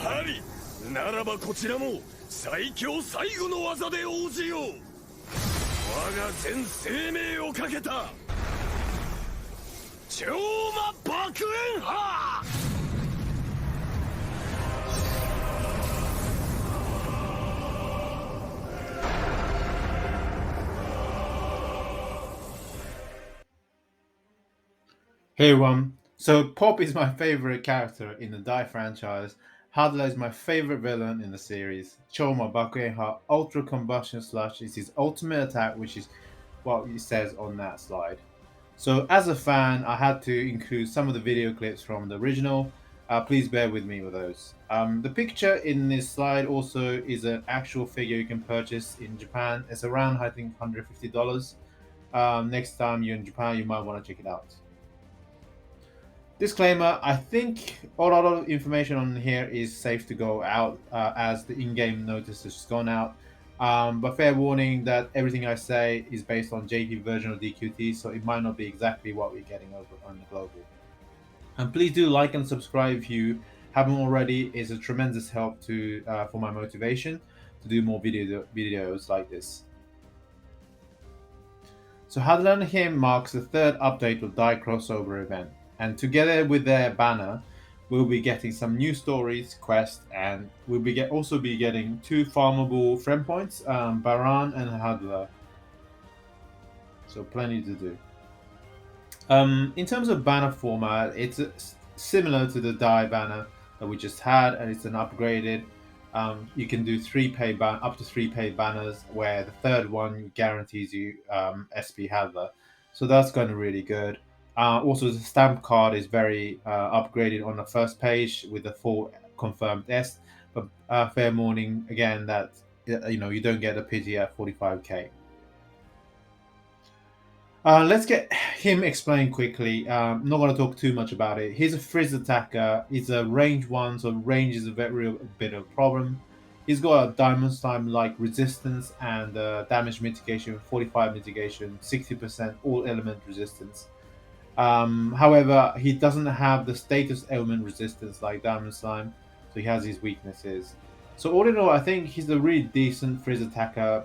はり、ならばこちらも最強最後の技で応じよう。我が全生命をかけた超魔爆炎波。Hey everyone, so Pop is my favorite character in the Dai franchise. Hadlar is my favorite villain in the series. Choma Bakuenha Ultra Combustion Slash is his ultimate attack, which is what it says on that slide. So as a fan, I had to include some of the video clips from the original. Please bear with me with those. The picture in this slide also is an actual figure you can purchase in Japan. It's around, I think, $150. Next time you're in Japan, you might want to check it out. Disclaimer, I think a lot of information on here is safe to go out as the in-game notice has just gone out. But fair warning that everything I say is based on JP version of DQT, so it might not be exactly what we're getting over on the global. And please do like and subscribe if you haven't already. It's a tremendous help to for my motivation to do more videos like this. So Hadlar and Hym marks the third update of Dai crossover event. And together with their banner, we'll be getting some new stories, quests, and we'll also be getting 2 farmable friend points, Baran and Hadlar. So plenty to do. In terms of banner format, it's similar to the Dai banner that we just had, and it's an upgraded. You can do up to 3 paid banners, where the third one guarantees you SB Hadlar. So that's kind of really good. Also, the stamp card is very upgraded on the first page with the full confirmed S. But fair warning again that you don't get a pity at 45k. Let's get him explained quickly. I'm not going to talk too much about it. He's a Frizz attacker. He's a range 1, so range is a bit of a problem. He's got a Diamond Slime-like resistance and damage mitigation, 45 mitigation, 60% all element resistance. However, he doesn't have the status element resistance like Diamond Slime, so he has his weaknesses. So all in all, I think he's a really decent Frizz attacker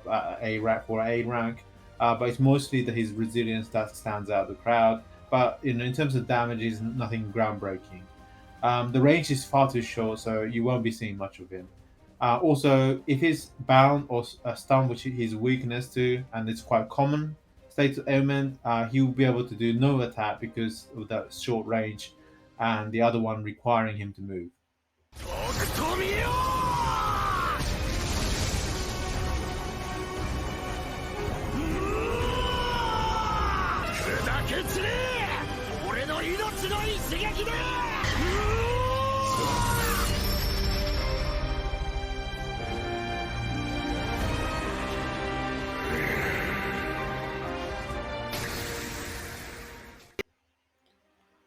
for A rank, but it's mostly that his resilience that stands out the crowd. But in terms of damage, he's nothing groundbreaking. The range is far too short, so you won't be seeing much of him. Also, if he's bound or stunned, which is his weakness to, and it's quite common, state element, he will be able to do no attack because of that short range, and the other one requiring him to move.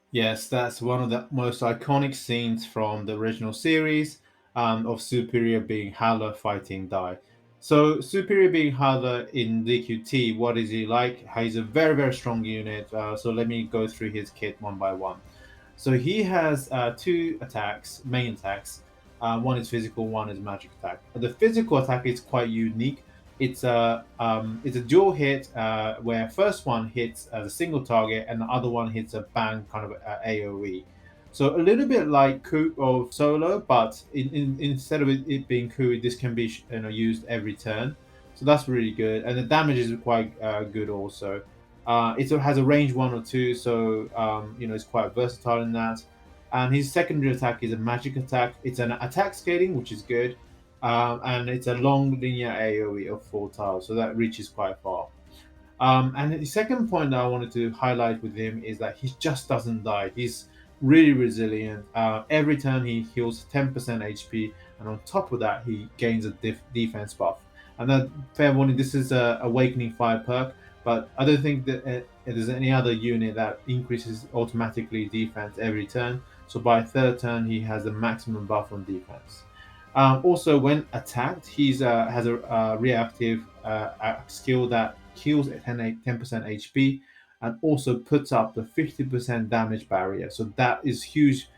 Yes, that's one of the most iconic scenes from the original series of Superior being Hadlar fighting Dai. So Superior being Hadlar in DQT, what is he like? He's a very, very strong unit. So let me go through his kit one by one. So he has 2 attacks, main attacks. One is physical, one is magic attack. The physical attack is quite unique. It's a dual hit where first one hits as a single target and the other one hits a bang kind of AOE. So a little bit like Coup of Solo, but instead of it being Coup, this can be used every turn. So that's really good, and the damage is quite good also. It has a range 1 or 2, so it's quite versatile in that. And his secondary attack is a magic attack. It's an attack scaling, which is good. And it's a long linear AoE of 4 tiles, so that reaches quite far. And the second point that I wanted to highlight with him is that he just doesn't die. He's really resilient. Every turn he heals 10% HP, and on top of that, he gains a defense buff. And that, fair warning, this is a Awakening Fire perk, but I don't think that there's any other unit that increases automatically defense every turn. So by third turn, he has a maximum buff on defense. Also, when attacked, he has a reactive skill that heals 10% HP and also puts up the 50% damage barrier. So that is huge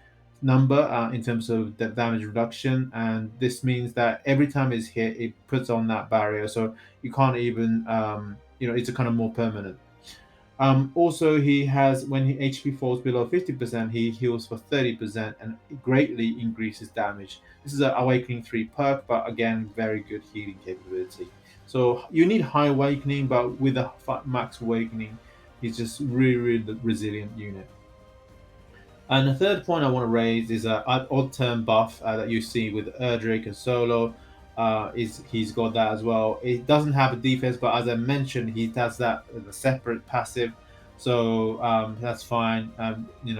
number in terms of the damage reduction, and this means that every time it's hit, it puts on that barrier, so you can't even it's a kind of more permanent. Also, he has when HP falls below 50%, he heals for 30% and greatly increases damage. This is an Awakening 3 perk, but again, very good healing capability. So you need High Awakening, but with a Max Awakening, he's just really resilient unit. And the third point I want to raise is an odd turn buff that you see with Erdrick and Solo. He's got that as well. It doesn't have a defense, but as I mentioned, he does that as a separate passive, so that's fine.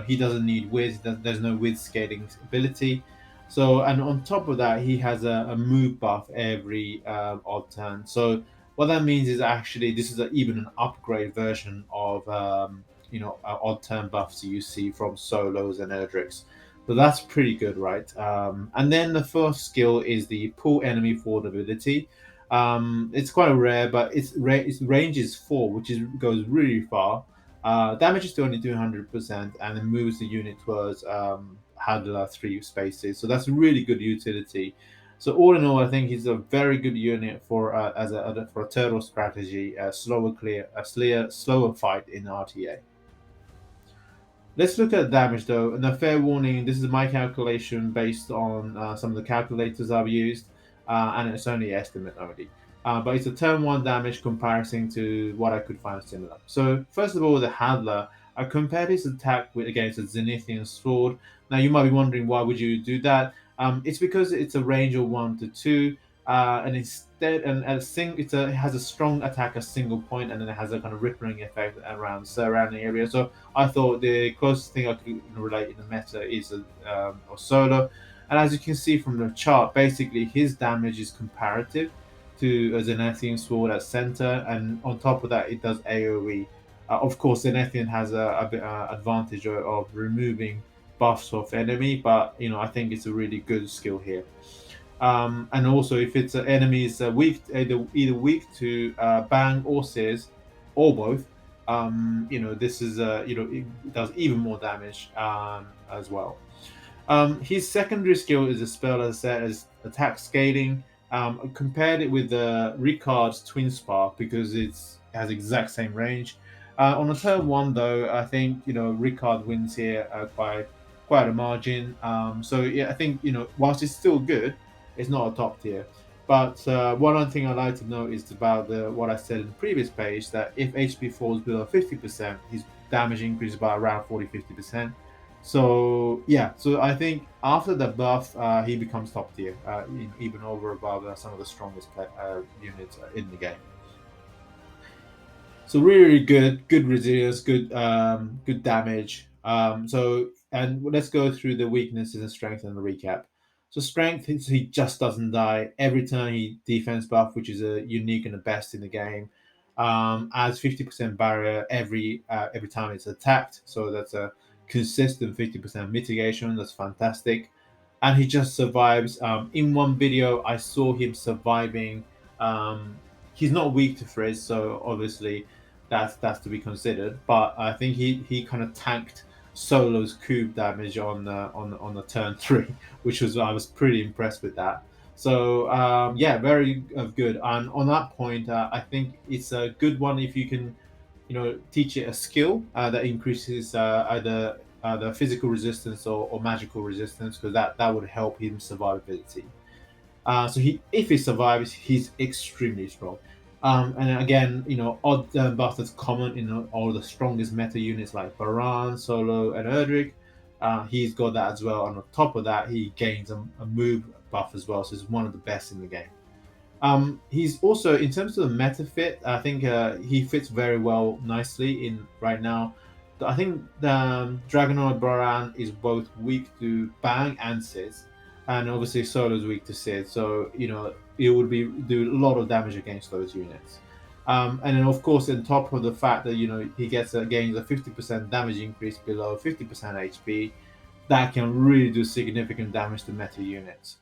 He doesn't need Wiz. There's no Wiz scaling ability. So, and on top of that, he has a move buff every odd turn. So what that means is actually this is even an upgrade version of odd turn buffs you see from Solos and Erdricks. So that's pretty good, right? And then the first skill is the pull enemy forward ability. It's quite rare, but its range is 4, which goes really far. Damage is still only 200%, and it moves the unit towards Hadlar 3 spaces. So that's really good utility. So all in all, I think he's a very good unit for for a turtle strategy, a slower fight in RTA. Let's look at damage though, and a fair warning, this is my calculation based on some of the calculators I've used, and it's only estimate only. But it's a turn 1 damage comparison to what I could find similar. So first of all, the Hadlar, I compared his attack against a Zenithian sword. Now you might be wondering, why would you do that? It's because it's a range of 1 to 2, and instead, it has a strong attack at single point, and then it has a kind of rippling effect around the surrounding area. So I thought the closest thing I could relate in the meta is Solo. And as you can see from the chart, basically his damage is comparative to a Zenithian sword at center, and on top of that, it does AoE. Of course, Zenithian has a bit advantage of removing buffs of enemy, but I think it's a really good skill here. And also, if it's an enemy is weak, either weak to bang or sears, or both, this is it does even more damage as well. His secondary skill is a spell, as I said, as attack scaling. Compared it with Ricard's Twin Spark because it has exact same range. On a turn 1, though, I think Ricard wins here by quite a margin. So yeah, I think whilst it's still good, it's not a top tier. But one other thing I'd like to note is about what I said in the previous page, that if HP falls below 50%, his damage increases by around 40-50%. So yeah, so I think after the buff, he becomes top tier, even over above some of the strongest units in the game. So really good resilience, good damage. And let's go through the weaknesses and strength and the recap. So strength, he just doesn't die every turn. He defense buff, which is a unique and the best in the game. Adds 50% barrier every time it's attacked. So that's a consistent 50% mitigation. That's fantastic. And he just survives. In one video, I saw him surviving. He's not weak to Frizz, so obviously that's to be considered. But I think he kind of tanked Solo's cube damage on the turn 3, which I was pretty impressed with that. So yeah, very good. And on that point, I think it's a good one if you can teach it a skill that increases either the physical resistance or magical resistance, because that would help him survivability. So if he survives, he's extremely strong. And again, odd buff that's common in all the strongest meta units like Baran, Solo, and Erdrick. He's got that as well. And on top of that, he gains a move buff as well, so he's one of the best in the game. He's also, in terms of the meta fit, I think he fits very well nicely in right now. I think the Dragonoid Baran is both weak to Bang and Sis, and obviously Solo's weak to Sis, so it would do a lot of damage against those units. And then of course, on top of the fact that he gains a 50% damage increase below 50% HP, that can really do significant damage to meta units.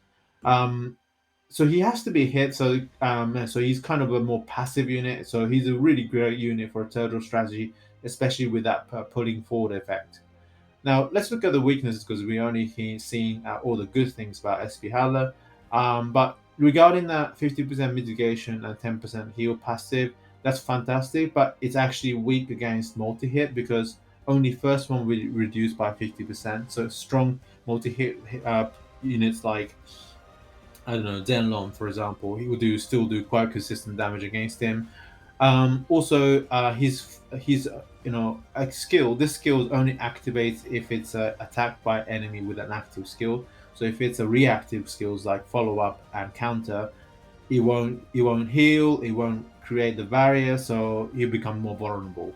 So he has to be hit. So he's kind of a more passive unit. So he's a really great unit for a turtle strategy, especially with that pulling forward effect. Now let's look at the weaknesses, because we only seen all the good things about SB Hadlar. But regarding that 50% mitigation and 10% heal passive, that's fantastic, but it's actually weak against multi-hit, because only first one will reduce by 50%. So strong multi-hit units like, I don't know, Denlong, for example, he will still do quite consistent damage against him. Also, his a skill. This skill only activates if it's attacked by enemy with an active skill. So if it's a reactive skills like follow up and counter, it won't heal, it won't create the barrier, so you become more vulnerable.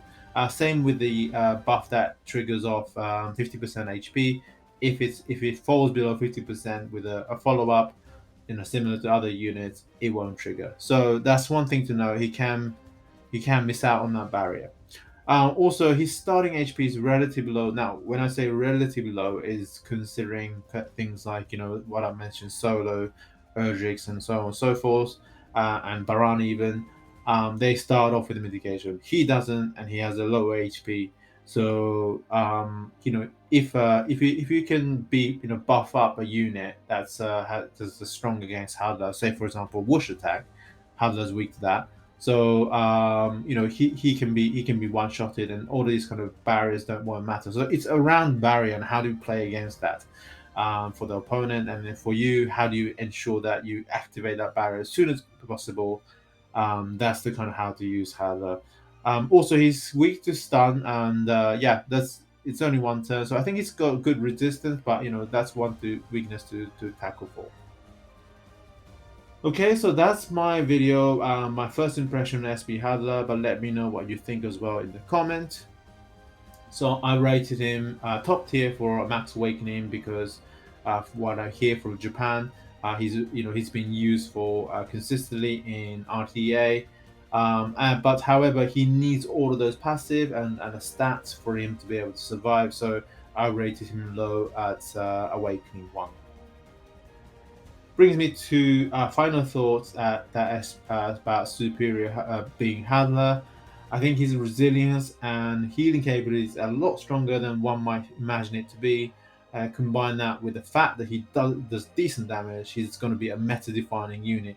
Same with the buff that triggers off 50% HP. If it falls below 50% with a follow up, similar to other units, it won't trigger. So that's one thing to know. He can miss out on that barrier. Also, his starting HP is relatively low. Now, when I say relatively low, is considering things like what I mentioned, Solo, Erdrix, and so on and so forth, and Baran even. They start off with a mitigation. He doesn't, and he has a lower HP. So if you can buff up a unit that's strong against Hadlar, say for example Whoosh attack, Hadlar's weak to that. So he can be one shotted, and all these kind of barriers won't matter. So it's around barrier and how do you play against that for the opponent, and then for you, how do you ensure that you activate that barrier as soon as possible. That's the kind of how to use Hadlar. Also, he's weak to stun, and it's only one turn, so I think he's got good resistance, but that's one weakness to tackle for. Okay, so that's my video, my first impression of SB Hadlar, but let me know what you think as well in the comment. So I rated him top tier for Max Awakening, because what I hear from Japan, he's been used for consistently in RTA. But however, he needs all of those passive and the stats for him to be able to survive. So I rated him low at Awakening 1. Brings me to final thoughts about Superior being Hadlar. I think his resilience and healing capabilities are a lot stronger than one might imagine it to be. Combine that with the fact that he does decent damage, he's going to be a meta-defining unit,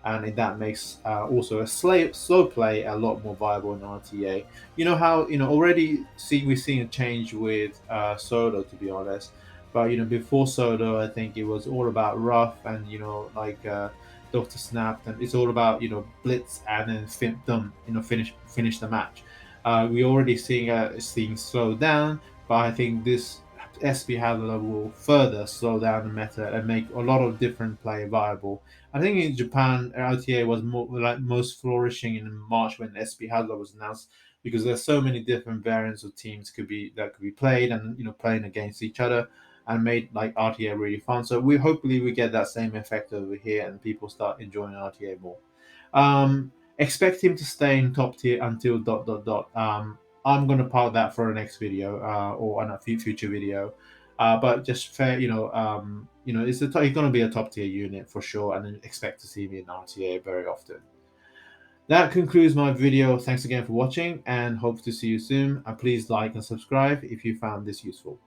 and that makes also a slow play a lot more viable in RTA. You know how already we're seeing a change with Solo, to be honest. But before Solo, I think it was all about rough and like Doctor Snap, and it's all about blitz and then finish the match. We already seeing slow down, but I think this SB Hadlar will further slow down the meta and make a lot of different play viable. I think in Japan, LTA was most flourishing in March when SB Hadlar was announced, because there's so many different variants of teams could be played, and playing against each other, and made like RTA really fun. So hopefully we get that same effect over here, and people start enjoying RTA more. Expect him to stay in top tier until ... I'm gonna park that for a next video or on a future video. But just fair, he's gonna be a top tier unit for sure, and then expect to see me in RTA very often. That concludes my video. Thanks again for watching, and hope to see you soon. And please like and subscribe if you found this useful.